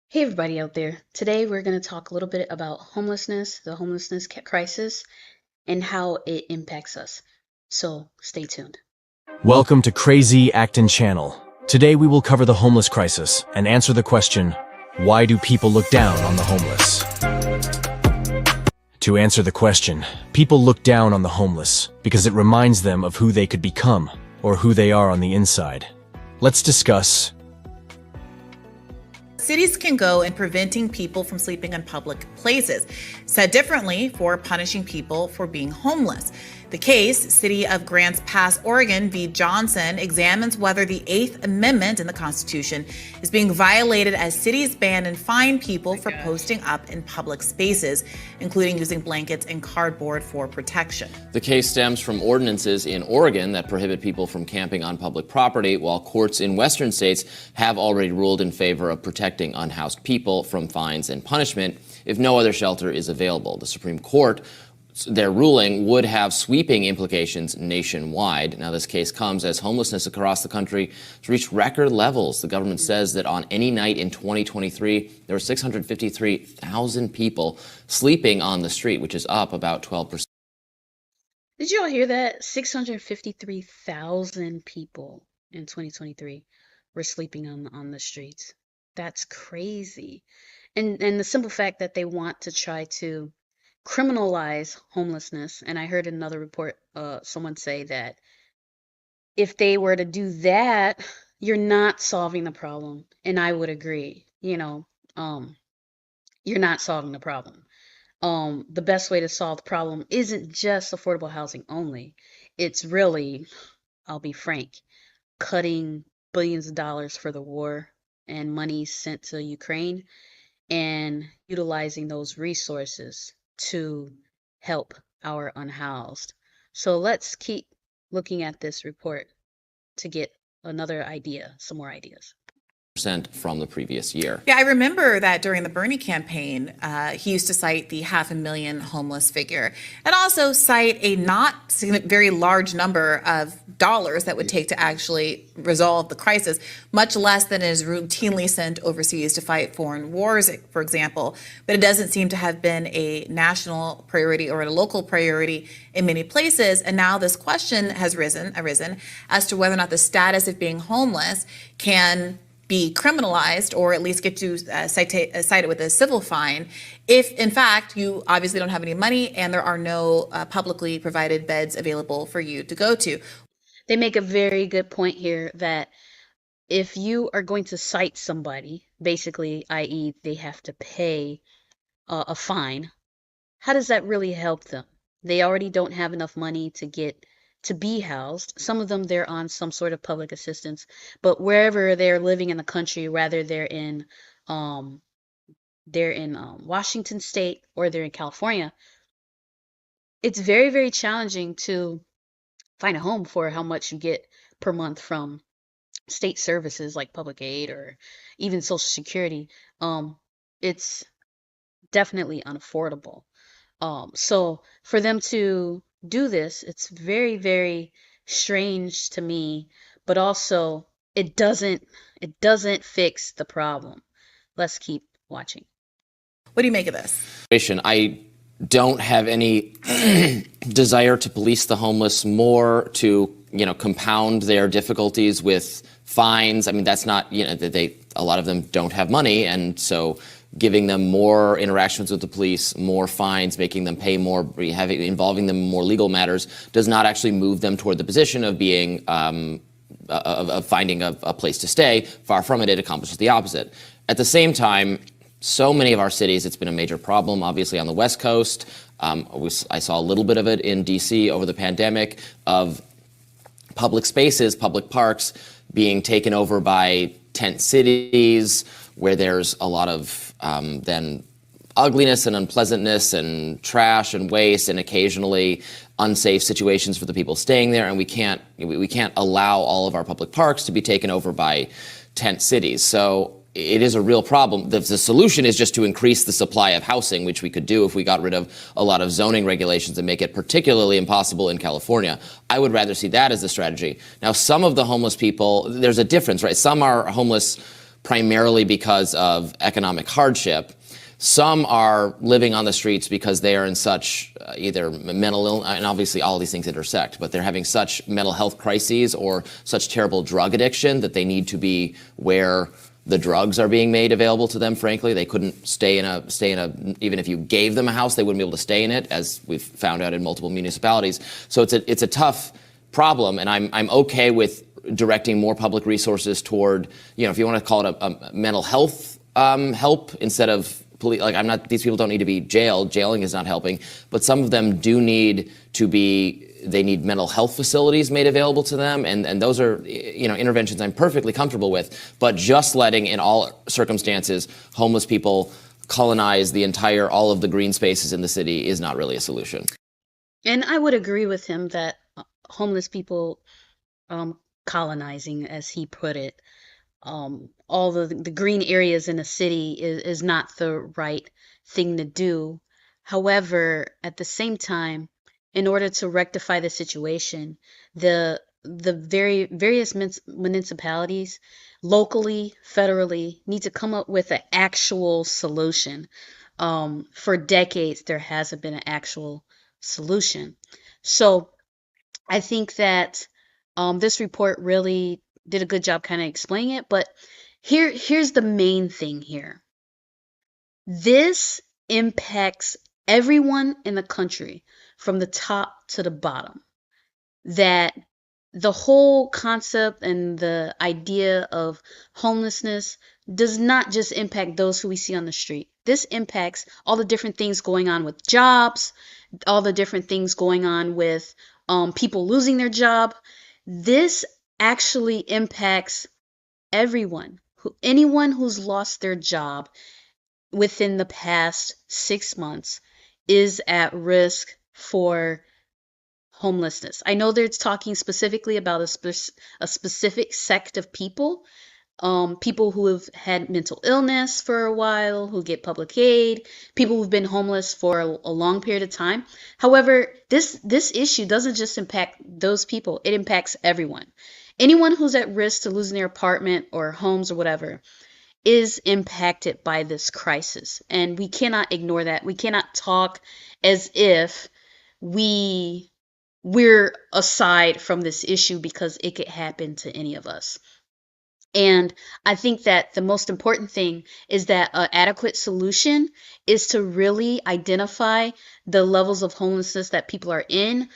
Hey, everybody out there. Today we're going to talk a little bit about homelessness, the homelessness crisis, and how it impacts us. So stay tuned. Welcome to Crazy Actin Channel. Today we will cover the homeless crisis and answer the question, why do people look down on the homeless? To answer the question, people look down on the homeless because it reminds them of who they could become or who they are on the inside. Let's discuss. Cities can go in preventing people from sleeping in public places. Said differently, for punishing people for being homeless. The case, City of Grants Pass, Oregon v. Johnson, examines whether the Eighth Amendment in the Constitution is being violated as cities ban and fine people for posting up in public spaces, including using blankets and cardboard for protection. The case stems from ordinances in Oregon that prohibit people from camping on public property, while courts in Western states have already ruled in favor of protecting unhoused people from fines and punishment if no other shelter is available. The Supreme Court, their ruling would have sweeping implications nationwide. Now, this case comes as homelessness across the country has reached record levels. The government says that on any night in 2023, there were 653,000 people sleeping on the street, which is up about 12%. Did you all hear that? 653,000 people in 2023 were sleeping on the streets. That's crazy. And the simple fact that they want to try to criminalize homelessness. And I heard another report, someone say that if they were to do that, you're not solving the problem. And I would agree. You're not solving the problem. The best way to solve the problem isn't just affordable housing only. It's really, I'll be frank, cutting billions of dollars for the war and money sent to Ukraine and utilizing those resources to help our unhoused. So let's keep looking at this report to get another idea, some more ideas. From the previous year. Yeah, I remember that during the Bernie campaign, he used to cite the 500,000 homeless figure and also cite a not very large number of dollars that would take to actually resolve the crisis, much less than is routinely sent overseas to fight foreign wars, for example. But it doesn't seem to have been a national priority or a local priority in many places. And now this question has arisen as to whether or not the status of being homeless can be criminalized or at least get to cited with a civil fine if, in fact, you obviously don't have any money and there are no publicly provided beds available for you to go to. They make a very good point here that if you are going to cite somebody, basically, i.e., they have to pay a fine, how does that really help them? They already don't have enough money to be housed. Some of them, they're on some sort of public assistance, but wherever they're living in the country, whether they're in Washington State or they're in California, it's very, very challenging to find a home for how much you get per month from state services like public aid or even Social Security. It's definitely unaffordable. So for them to do this, it's very, very strange to me, but also it doesn't fix the problem. Let's keep watching. What do you make of this? I don't have any desire to police the homeless more, to compound their difficulties with fines. I mean, that's not, a lot of them don't have money, and so giving them more interactions with the police, more fines, making them pay more, involving them in more legal matters, does not actually move them toward the position of being of finding a place to stay. Far from it, it accomplishes the opposite. At the same time, so many of our cities, it's been a major problem, obviously on the West Coast. I saw a little bit of it in D.C. over the pandemic, of public spaces, public parks being taken over by tent cities, where there's a lot of then ugliness and unpleasantness and trash and waste and occasionally unsafe situations for the people staying there. And we can't allow all of our public parks to be taken over by tent cities. So it is a real problem. The solution is just to increase the supply of housing, which we could do if we got rid of a lot of zoning regulations and make it particularly impossible in California. I would rather see that as the strategy. Now, some of the homeless people, there's a difference, right? Some are homeless primarily because of economic hardship. Some are living on the streets because they are in such either mental illness, and obviously all these things intersect, but they're having such mental health crises or such terrible drug addiction that they need to be where the drugs are being made available to them. Frankly, they couldn't stay in a even if you gave them a house, they wouldn't be able to stay in it, as we've found out in multiple municipalities. So it's a tough problem, and I'm okay with directing more public resources toward, if you want to call it a mental health help instead of police. Like, these people don't need to be jailed. Jailing is not helping, but some of them do need to be. They need mental health facilities made available to them, and those are interventions I'm perfectly comfortable with. But just letting, in all circumstances, homeless people colonize all of the green spaces in the city is not really a solution. And I would agree with him that homeless people colonizing, as he put it, all the green areas in the city is not the right thing to do. However, at the same time, in order to rectify the situation, the various municipalities, locally, federally, need to come up with an actual solution. For decades, there hasn't been an actual solution. So I think that this report really did a good job kind of explaining it. But here's the main thing here. This impacts everyone in the country from the top to the bottom. That the whole concept and the idea of homelessness does not just impact those who we see on the street. This impacts all the different things going on with jobs, all the different things going on with people losing their job. This actually impacts everyone. Anyone who's lost their job within the past 6 months is at risk for homelessness. I know they're talking specifically about a specific sect of people, people who have had mental illness for a while, who get public aid, people who've been homeless for a long period of time. However, this issue doesn't just impact those people, it impacts everyone. Anyone who's at risk to losing their apartment or homes or whatever is impacted by this crisis. And we cannot ignore that. We cannot talk as if we're aside from this issue because it could happen to any of us. And I think that the most important thing is that an adequate solution is to really identify the levels of homelessness that people are in,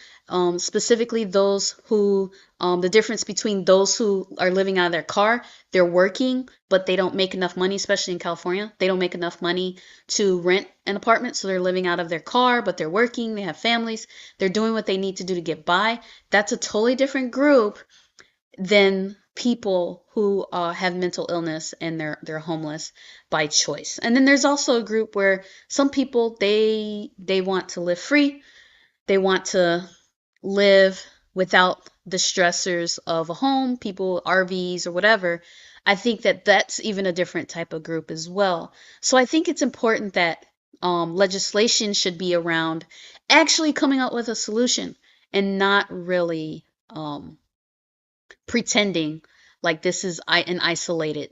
specifically those who, the difference between those who are living out of their car, they're working, but they don't make enough money, especially in California. They don't make enough money to rent an apartment, so they're living out of their car, but they're working, they have families, they're doing what they need to do to get by. That's a totally different group than people who have mental illness and they're homeless by choice. And then there's also a group where some people they want to live free. They want to live without the stressors of a home, people, RVs or whatever. I think that that's even a different type of group as well. So I think it's important that legislation should be around actually coming up with a solution and not really pretending like this is an isolated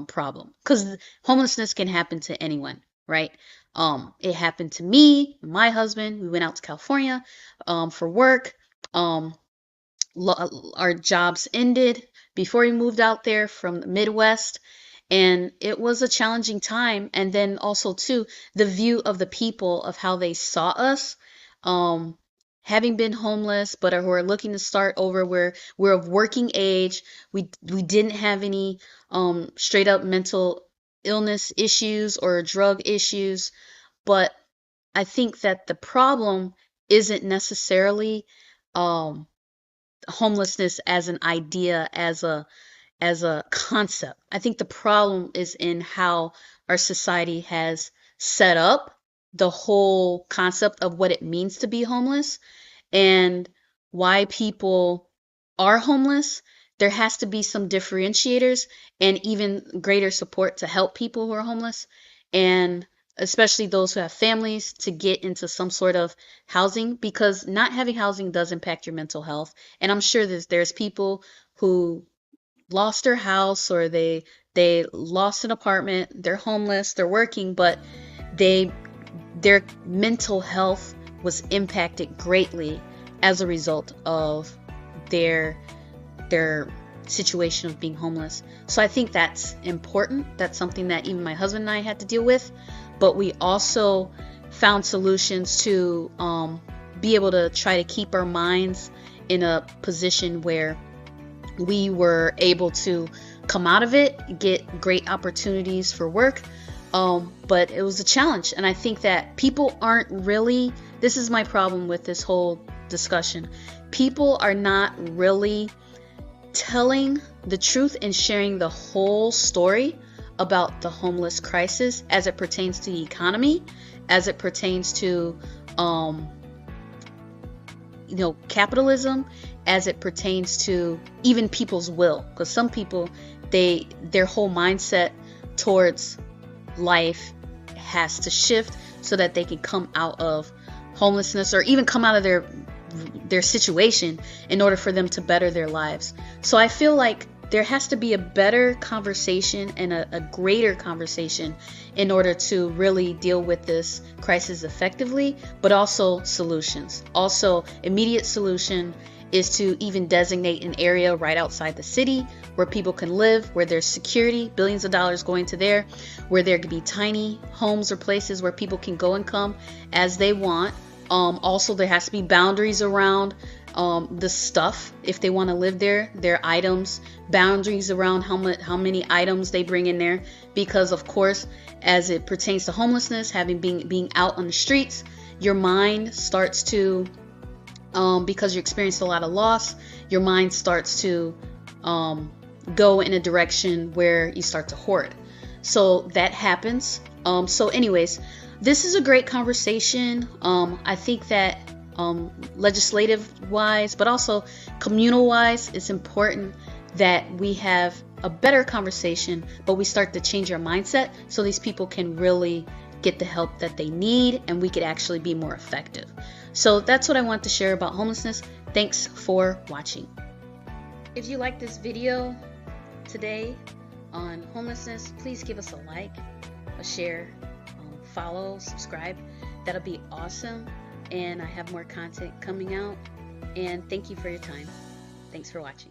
problem, because homelessness can happen to anyone, right? It happened to me, my husband. We went out to California for work. Our jobs ended before we moved out there from the Midwest, and it was a challenging time. And then also too, the view of the people of how they saw us. Having been homeless, but who are looking to start over, we're of working age. We didn't have any straight up mental illness issues or drug issues, but I think that the problem isn't necessarily homelessness as an idea, as a concept. I think the problem is in how our society has set up the whole concept of what it means to be homeless and why people are homeless. There has to be some differentiators and even greater support to help people who are homeless, and especially those who have families, to get into some sort of housing, because not having housing does impact your mental health. And I'm sure there's people who lost their house, or they lost an apartment, they're homeless, they're working, but their mental health was impacted greatly as a result of their situation of being homeless. So I think that's important. That's something that even my husband and I had to deal with, but we also found solutions to be able to try to keep our minds in a position where we were able to come out of it, get great opportunities for work. But it was a challenge. And I think that people aren't really, this is my problem with this whole discussion. People are not really telling the truth and sharing the whole story about the homeless crisis as it pertains to the economy, as it pertains to capitalism, as it pertains to even people's will. Because some people, their whole mindset towards life has to shift so that they can come out of homelessness, or even come out of their situation in order for them to better their lives. So I feel like there has to be a better conversation and a greater conversation in order to really deal with this crisis effectively, but also solutions. Also, immediate solution is to even designate an area right outside the city where people can live, where there's security, billions of dollars going to there, where there could be tiny homes or places where people can go and come as they want. Also, there has to be boundaries around the stuff, if they want to live there, their items, boundaries around how many items they bring in there, because of course, as it pertains to homelessness, being out on the streets, your mind starts to because you experienced a lot of loss, your mind starts to go in a direction where you start to hoard. So that happens. So anyways, this is a great conversation. I think that legislative wise, but also communal wise, it's important that we have a better conversation, but we start to change our mindset so these people can really get the help that they need, and we could actually be more effective. So that's what I want to share about homelessness. Thanks for watching. If you like this video today on homelessness, please give us a like, a share, follow, subscribe. That'll be awesome. And I have more content coming out. And thank you for your time. Thanks for watching.